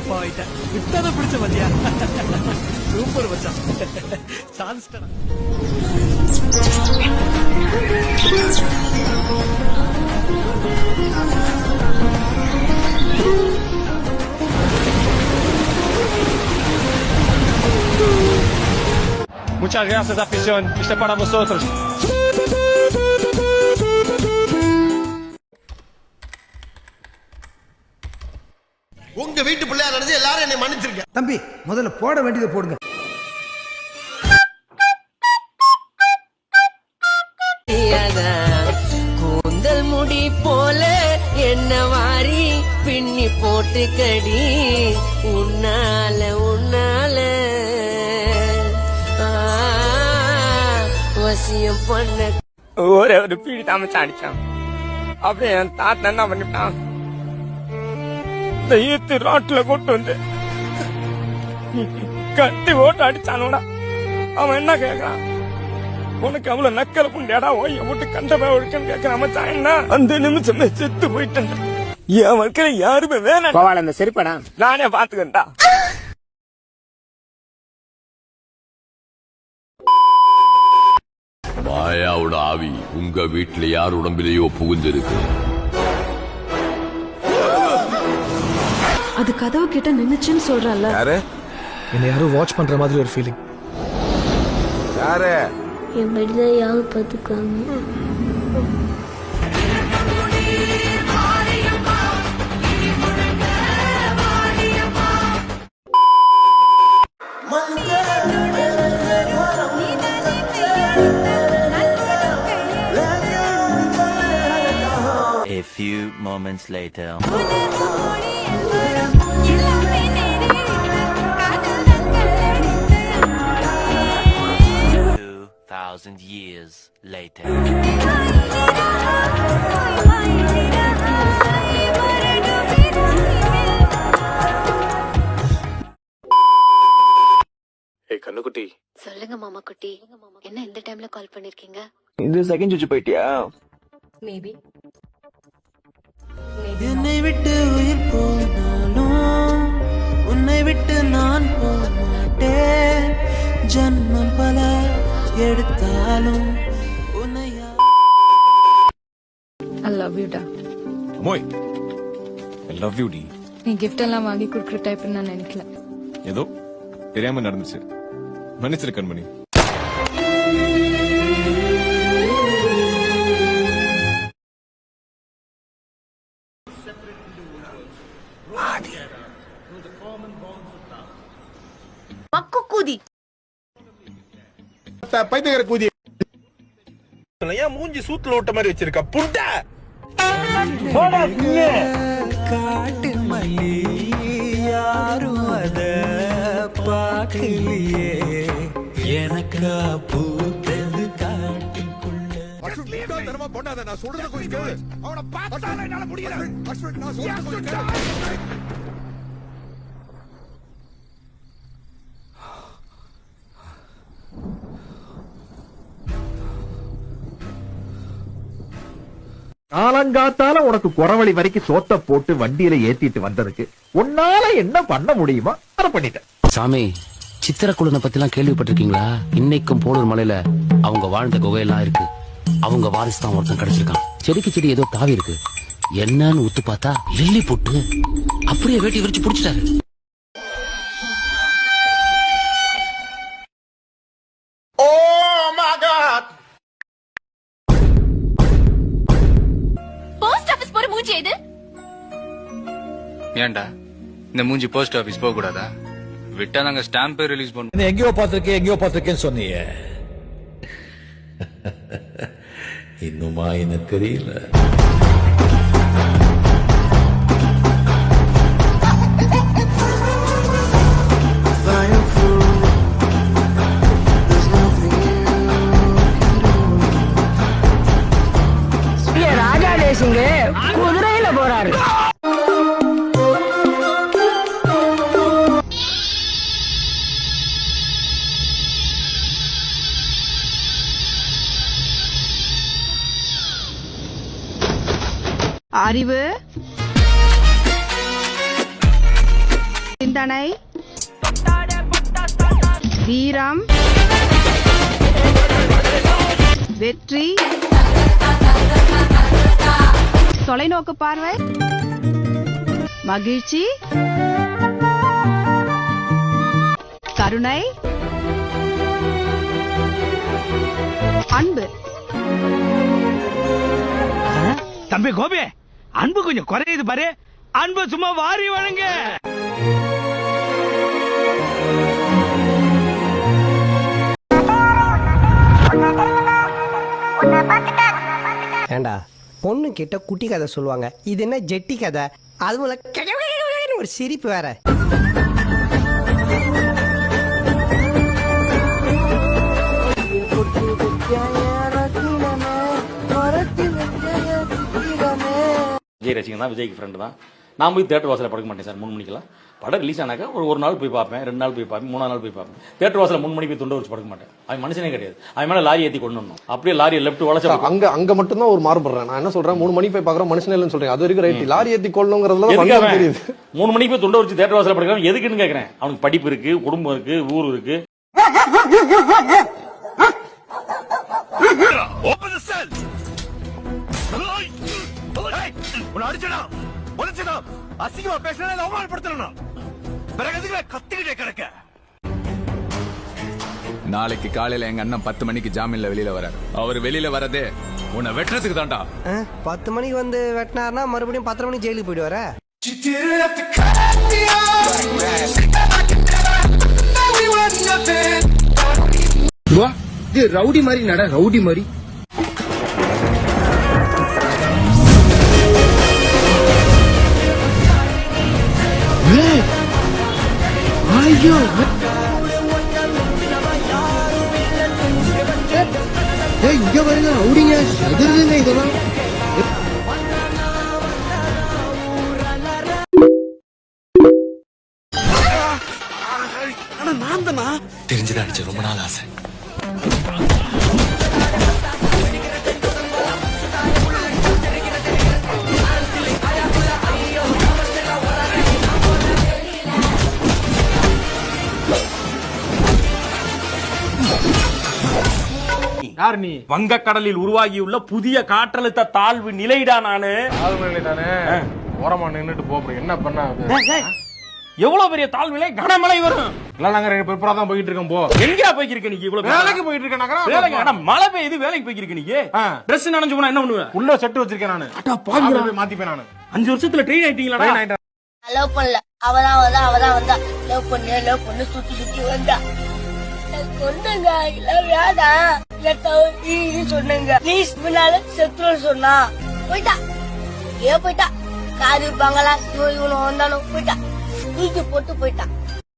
அப்பா ஆயிட்டேன். விட்டாத பிடிச்ச மதியா. சூப்பர் மச்சான். சான்ஸ்டா. Muchas gracias, afición. Este es para vosotros. உங்க வீட்டு பிள்ளையா நடந்து எல்லாரும் என்னை மன்னிச்சிருக்க. தம்பி முதல்ல போட வேண்டியதை போடுங்க. கூந்தல் முடி போல என்ன வாரி பின்னி போட்டு கடி உன்னால வசியம் பண்ண ஒரே ஒரு பீடி தாமச்சு அடிச்சான். அப்படியே என் தாத்தா என்ன பண்ணிட்டான், இந்த ஈத்து ரோட்ல கொண்டு வந்து கட்டி ஓட்டு அடிச்சானோட. அவன் என்ன கேக்குறான், உனக்கு அவ்வளவு நக்கல புண்டியாடா ஓய்ய போட்டு கண்டபா ஒழுக்கன்னு கேக்குறான். மச்சான் என்ன அந்த நிமிஷமே செத்து போயிட்டேன். என் வாழ்க்கையில யாருமே வேணாம். அந்த செருப்படா நானே பாத்துக்கண்டா. மாயாவோட ஆவி உங்க வீட்டுல யார் உடம்பிலேயோ புகுந்திருக்கு. அது கதவு கிட்ட நின்னுச்சுன்னு சொல்றல. யாரு? என்ன யாரோ வாட்ச் பண்ற மாதிரி ஒரு ஃபீலிங். யாரு? என் பெட்ல யாரு பாத்துக்காங்க. A few moments later. 2,000 years later. ஏய் கண்ணுக்குட்டி. சொல்லுங்க மாமா குட்டி, என்ன இந்த டைம்ல கால் பண்ணிருக்கீங்க? இந்த செகண்ட் சுச்சு போயிட்டியா? மேபி. என்னை விட்டு உயிர் போனாலும் உன்னை விட்டு நான் போக மாட்டேன். ஜன்மம் பல எடுத்தாலும் உன்னை. I love you டா. மோய் I love you டி. நீ gift எல்லாம் வாங்கி குடுக்குற டைப் நான் நினைக்கல. ஏதோ தெரியாம நடந்துச்சு, மன்னிச்சிரு கண்மணி. மக்கு கூதி பைத்தியக்கார கூதி. ஏன் மூஞ்சி சூத்துல விட்ட மாதிரி வச்சிருக்க புண்டை? காட்டு மல்லி யாரும் அத பார்க்கலையே, எனக்கா பூத்தது காட்டுக்குள்ள. பொண்ணாத நான் சொல்றத கொஞ்சம் கேளு. அவனை பார்த்தாலே என்னால முடியல. அஸ்வின் நான் சொல்றத கொஞ்சம் கேளு. காலங்காத்தால உனக்கு குறவழி வரைக்கும் சோத்த போட்டு வண்டியில ஏத்திட்டு வந்ததுக்கு உன்னால என்ன பண்ண முடியுமா அதை பண்ணிட்டேன். சாமி, சித்திரக்குழுனை பத்தி எல்லாம் கேள்விப்பட்டிருக்கீங்களா? இன்னைக்கும் போலூர் மலையில அவங்க வாழ்ந்த குகையெல்லாம் இருக்கு. அவங்க வாரிசு தான் ஒருத்தன் கிடைச்சிருக்கான். செடிக்கு செடி ஏதோ தாவி இருக்கு. என்னன்னு உத்து பார்த்தா லில்லி போட்டு அப்படியே வேட்டி விரிச்சு புடிச்சிட்டாரு. ஏன்டா இந்த மூஞ்சி போஸ்ட் ஆபீஸ் போக கூடாதா? விட்டா நாங்க ஸ்டாம்ப் ரிலீஸ் பண்ணுவோம். எங்கேயோ பாத்திருக்கேன்னு சொன்னீங்க. இன்னுமா எனக்கு தெரியல. ராஜா தேசிங்க குதிரையில போறாரு. அறிவு சிந்தனை, வீரம், வெற்றி, தொலைநோக்கு பார்வை, மகிழ்ச்சி, கருணை, அன்பு. தம்பி கோபி, அன்பு கொஞ்சம் குறையுது பாரு. அன்பு சும்மா வாரி வழங்க. ஏண்டா பொண்ணு கிட்ட குட்டி கதை சொல்லுவாங்க, இது என்ன ஜெட்டி கதை? அது ஒரு சிரிப்பு வேற. விஜய் ரசிகன் தான், விஜய்க்கு ஃப்ரெண்டு தான். நான் போய் தேட்டர் வாசலில் படுக்க மாட்டேன் சார். 3 மணிக்கெல்லாம் படம் ரிலீஸ் ஆனாக்கா ஒரு நாள் போய் பார்ப்பேன், 2 நாள் போய் பார்ப்பேன், 3 நாள் போய் பார்ப்பேன். தேட்டர் வாசலில் 3 மணிக்கு போய் துண்டை வச்சு படுக்க மாட்டேன். அவன் மனுஷனே கிடையாது. அவன் மேலே லாரி ஏற்றி கொண்டு வரணும். அப்படியே லாரியை லெஃப்ட் வளச்சா அங்க மட்டும் தான் ஒரு மாறுபடுறேன். நான் என்ன சொல்றேன், 3 மணிக்கு போய் பாக்குறோம் மனுஷனே இல்லைன்னு சொல்றேன். அது வரைக்கும் ரைட். லாரி ஏற்றி கொள்ளணுங்கிறதுல தெரியுது. 3 மணிக்கு போய் துண்டை வச்சு தேட்டர் வாசலில் படுக்கிறவன் எதுக்குன்னு கேட்கறேன். அவனுக்கு படிப்பு இருக்கு, குடும்பம் இருக்கு, ஊர் இருக்கு. அசிங்கமா பேசுறேன், அவமானப்படுத்தணும். பிறகு கத்திக்கிட்டே கிடக்க. நாளைக்கு காலையில எங்க அண்ணன் 10 மணிக்கு ஜாமீன்ல வெளியில வராரு. அவர் வெளியில வரதே உன்னை வெட்டுறதுக்கு தான்டா. 10 மணிக்கு வந்து வெட்டினார்னா மறுபடியும் 10 மணிக்கு ஜெயிலுக்கு போயிடுவார. ரவுடி மாதிரி நட, ரவுடி மாதிரி. ஐயோ, இங்க பாருங்க ரவுடிங்க, எதிர்ங்க இதெல்லாம். நான் தானா தெரிஞ்சுதான் அடிச்ச ரொம்ப நாள் ஆசை. யார் நீ? வங்கக்கடலில் உருவாகியுள்ள புதிய காற்றழுத்த தாழ்வு நிலைடா நானு. தாழ்வு நிலை தானே, ஓரமா நின்னுட்டு போறோம். என்ன பண்ண? எவ்வளவு பெரிய தாழ்வு நிலை, கனமழை வரும். நாங்க 2 பேப்பரா தான் போயிட்டு இருக்கோம். போ. எங்கயா போய்க்கிருக்க நீ? இவ்வளவு வேலைக்கு போயிட்டு இருக்கேன். வேலைக்கு? ஆனா மழை பெய்யுது, வேலைக்கு போய்க்கிருக்க நீ? Dress நனைஞ்சு போனா என்ன பண்ணுவ? உள்ள செட்டு வச்சிருக்கேன் நானு. போய் மாத்திப்பேன் நானு. 5 வருஷத்துல ட்ரெயின் ஆயிட்டீங்களா? லவ் பண்ணல, அவதான் வந்தா. லவ் பண்ணு சுத்தி வந்தா. சொன்னங்க இல்ல வேண்டாம் சொன்னங்க. ப்ளீஸ் முன்னால செத்துரு சொன்னா போயிட்டா. ஏன் போயிட்டா? காரு பங்களா இவனு வந்தாலும் போயிட்டா. தூக்கி போட்டு போயிட்டா.